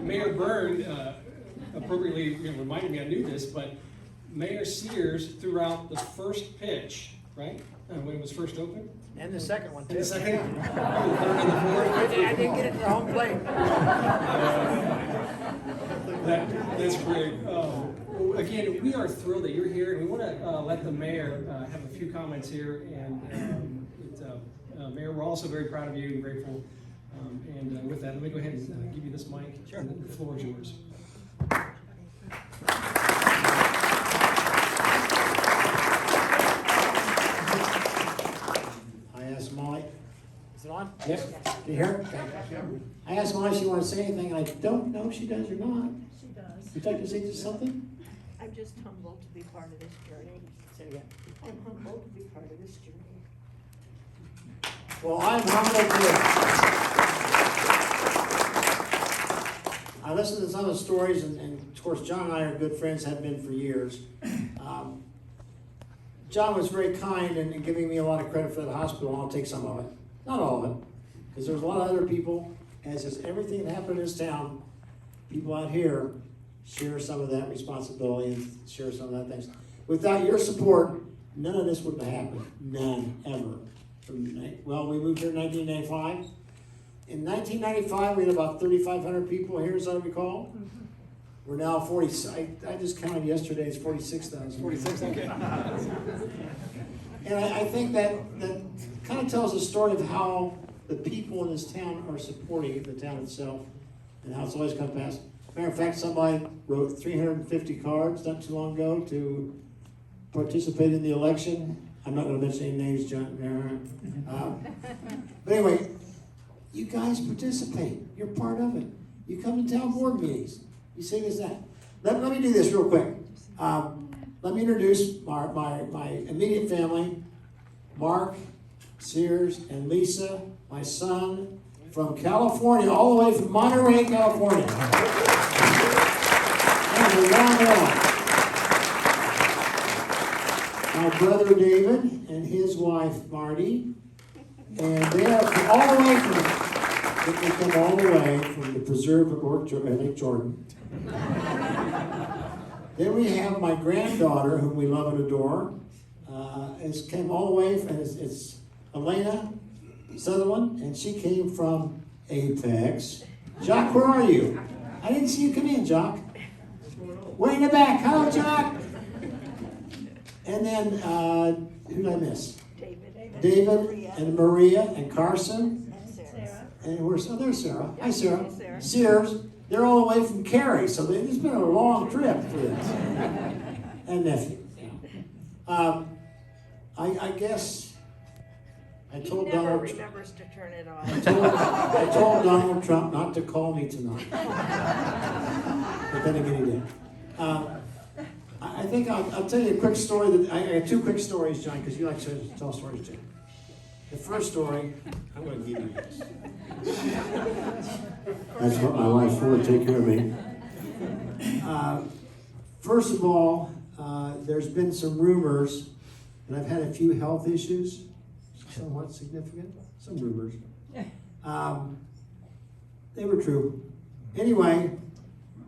Mayor Byrne appropriately reminded me, I knew this, but Mayor Sears threw out the first pitch, right? When it was first opened. And the second one, too. And the second, the third and the fourth. I didn't get it to the home plate. That's great. Again, we are thrilled that you're here, and we want to let the mayor have a few comments here. And Mayor, we're also very proud of you and grateful. And with that, let me go ahead and give you this mic. Sure. And the floor is yours. I asked Molly. Is it on? Yes. Can you hear? I asked Molly if she wanted to say anything, and I don't know if she does or not. She does. Would you like to say just something? I'm just humbled to be part of this journey. Say it again. I'm humbled to be part of this journey. Well, I'm humbled too. I listened to some of the stories, and of course, John and I are good friends, have been for years. John was very kind in giving me a lot of credit for the hospital, and I'll take some of it. Not all of it, because there's a lot of other people, as is everything that happened in this town, people out here share some of that responsibility and share some of that things. Without your support, none of this would have happened. None, ever. Well, we moved here in 1995. In 1995, we had about 3,500 people here, as I recall. We're now 40, I just counted yesterday, it's 46,000. 46, okay. And I think that kind of tells a story of how the people in this town are supporting the town itself and how it's always come past. Matter of fact, somebody wrote 350 cards not too long ago to participate in the election. I'm not going to mention any names, John. But anyway, you guys participate. You're part of it. You come to town board meetings. You say this, that. Let me do this real quick. Let me introduce my immediate family, Mark, Sears, and Lisa, my son, from California, all the way from Monterey, California. And a long walk. My brother David and his wife Marty, and they are all the way from the preserve of Lake Jordan. Then we have my granddaughter, whom we love and adore. Came all the way from, it's Elena Sutherland, and she came from Apex. Jock, where are you? I didn't see you come in, Jock. Way in the back. Hello, Jock. And then, who did I miss? David and Maria and Carson. And Sarah. And there's Sarah. Hi, Sarah. Hi, Sarah. Sears. They're all the way from Cary, so it's been a long trip for this. And nephew. I guess I told He never Donald. remembers to turn it off. I told Donald Trump not to call me tonight. But then again, he did. I think I'll tell you a quick story. I have two quick stories, John, because you like to tell stories too. The first story, I'm going to give you this. That's what my wife's for, to take care of me. First of all, there's been some rumors, and I've had a few health issues, somewhat significant, some rumors. They were true. Anyway,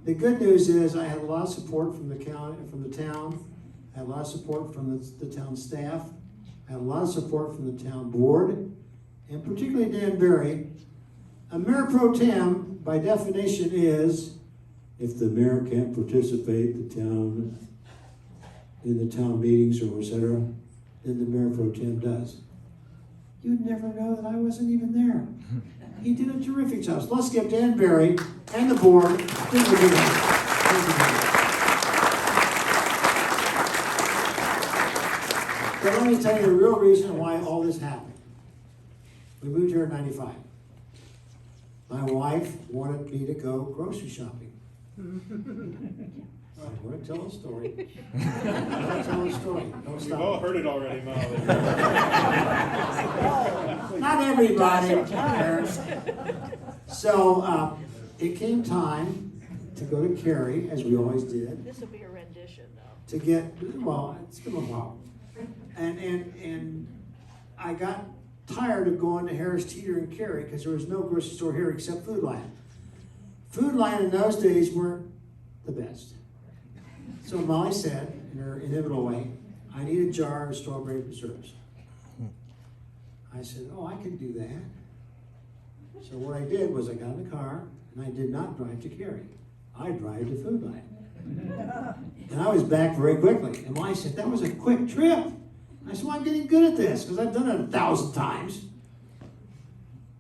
the good news is I had a lot of support from the town. I had a lot of support from the town staff. I had a lot of support from the town board, and particularly Dan Barry. A mayor pro tem, by definition, is if the mayor can't participate in the town meetings or etc., then the mayor pro tem does. You'd never know that I wasn't even there. He did a terrific job. So let's give Dan Barry and the board a big hand. But let me tell you the real reason why all this happened. We moved here in 95. My wife wanted me to go grocery shopping. I want to tell a story. I want to tell a story. Don't stop. We've all heard it already, Molly. Not everybody. So it came time to go to Cary, as we always did. This will be a rendition, though. To get, well, it's been a while. And I got tired of going to Harris Teeter and Cary because there was no grocery store here except Food Lion. Food Lion in those days weren't the best. So Molly said, in her inimitable way, I need a jar of strawberry preserves. I said, oh, I can do that. So what I did was I got in the car, and I did not drive to Cary. I drive to Food Lion. And I was back very quickly. And Molly said, that was a quick trip. I said, well, I'm getting good at this, because I've done it 1,000 times.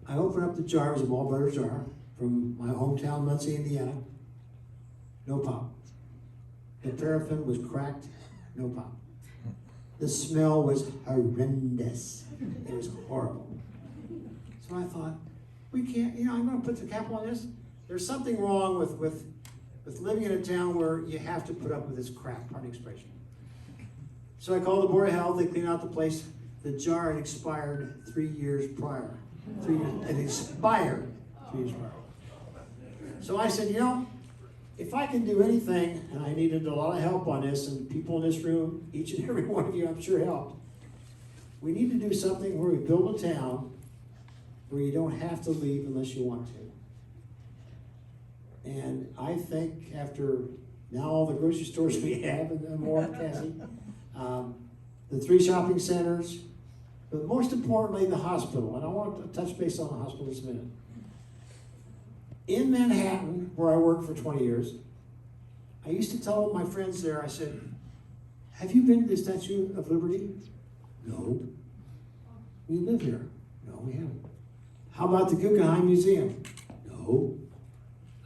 I opened up the jar, it was a Ball Brothers jar, from my hometown, Muncie, Indiana. No pop. The paraffin was cracked, no pop. The smell was horrendous. It was horrible. So I thought, we can't, I'm gonna put the cap on this. There's something wrong with living in a town where you have to put up with this crap, pardon the expression. So I called the Board of Health, they cleaned out the place. The jar had expired 3 years prior. 3 years, it expired 3 years prior. So I said, if I can do anything, and I needed a lot of help on this, and people in this room, each and every one of you, I'm sure helped. We need to do something where we build a town where you don't have to leave unless you want to. And I think after now all the grocery stores we have and more, Cassie, the 3 shopping centers, but most importantly, the hospital. And I want to touch base on the hospital just a minute. In Manhattan, where I worked for 20 years, I used to tell my friends there, I said, have you been to the Statue of Liberty? No. We live here. No, we haven't. How about the Guggenheim Museum? No.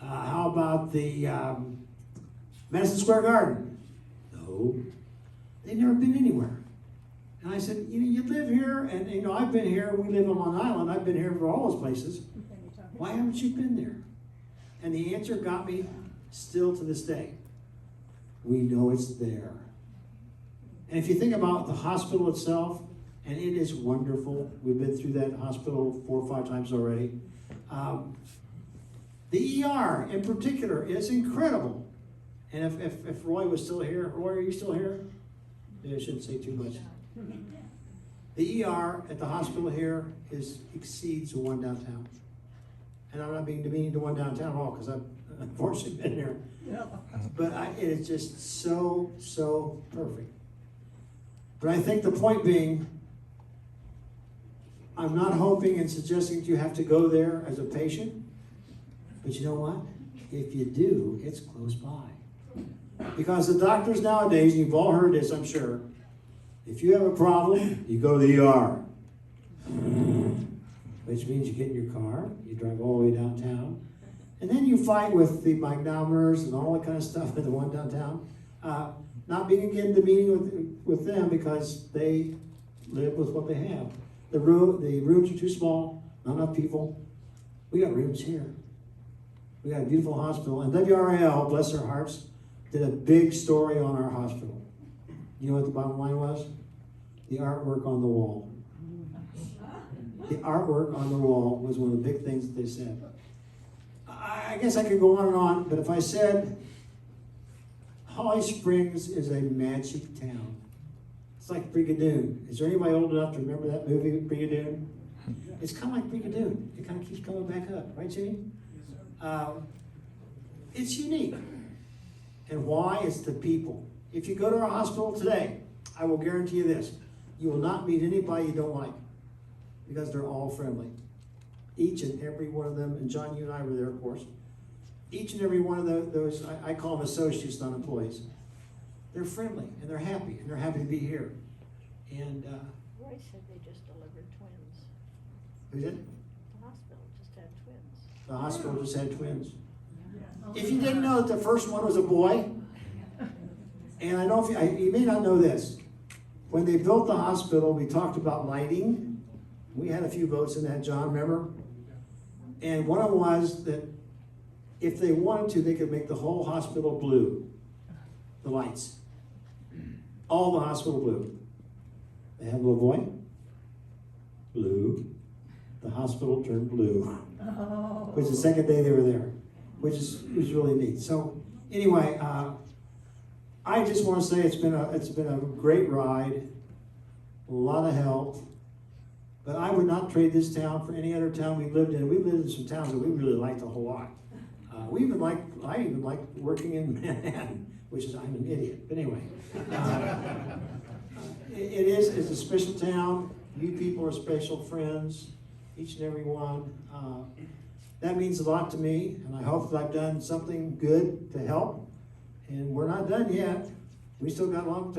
How about the Madison Square Garden? No. They've never been anywhere. And I said, you live here, and I've been here, we live on Long Island, I've been here for all those places. Why haven't you been there? And the answer got me still to this day. We know it's there. And if you think about the hospital itself, and it is wonderful. We've been through that hospital 4 or 5 times already. The ER in particular is incredible. And if Roy was still here, Roy, are you still here? Maybe I shouldn't say too much. The ER at the hospital here exceeds the one downtown. And I'm not being demeaning to one downtown at all, because I've unfortunately been there. But it is just so perfect. But I think the point being, I'm not hoping and suggesting that you have to go there as a patient. But you know what? If you do, it's close by. Because the doctors nowadays, and you've all heard this, I'm sure, if you have a problem, you go to the ER. Which means you get in your car, you drive all the way downtown, and then you fight with the micrometers and all that kind of stuff at the one downtown. Not being again demeaning with them, because they live with what they have. The rooms are too small, not enough people. We got rooms here. We got a beautiful hospital, and WRAL, bless their hearts, did a big story on our hospital. You know what the bottom line was? The artwork on the wall. The artwork on the wall was one of the big things that they said. I guess I could go on and on, but if I said Holly Springs is a magic town. It's like Brigadoon. Is there anybody old enough to remember that movie, Brigadoon? It's kind of like Brigadoon. It kind of keeps coming back up, right, Jenny? It's unique. And why? It's the people. If you go to our hospital today, I will guarantee you this, you will not meet anybody you don't like, because they're all friendly. Each and every one of them, and John, you and I were there, of course. Each and every one of those, I call them associates, not employees. They're friendly, and they're happy to be here. And Roy said they just delivered twins. who did? The hospital just had twins. The hospital just had twins. If you didn't know that the first one was a boy, and I don't know if you may not know this. When they built the hospital, we talked about lighting. We had a few votes in that, John, remember? And one of them was that if they wanted to, they could make the whole hospital blue. The lights. All the hospital blue. They had a little boy. Blue. The hospital turned blue. Which is the second day they were there. Which was really neat. So anyway, I just want to say it's been a great ride. A lot of help. But I would not trade this town for any other town we've lived in. We've lived in some towns that we really liked a whole lot. I even like working in Manhattan, which is, I'm an idiot, but anyway. It's a special town. You people are special friends, each and every one. That means a lot to me, and I hope that I've done something good to help. And we're not done yet. We still got a long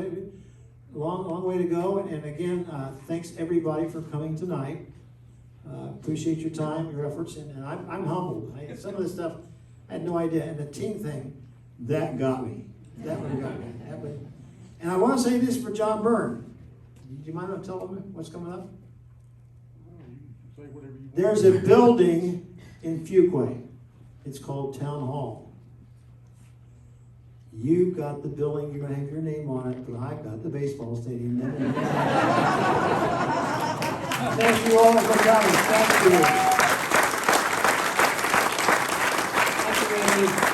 way to go. And again, thanks everybody for coming tonight. Appreciate your time, your efforts, and I'm humbled. Some of this stuff, I had no idea. And the team thing, that got me. That one got me. And I want to say this for John Byrne. Do you mind if I tell him what's coming up? Say whatever you want. There's a building in Fuquay. It's called Town Hall. You've got the building, you're going to have your name on it, but I've got the baseball stadium. Thank you all for coming. Thank you. Thank you, Randy.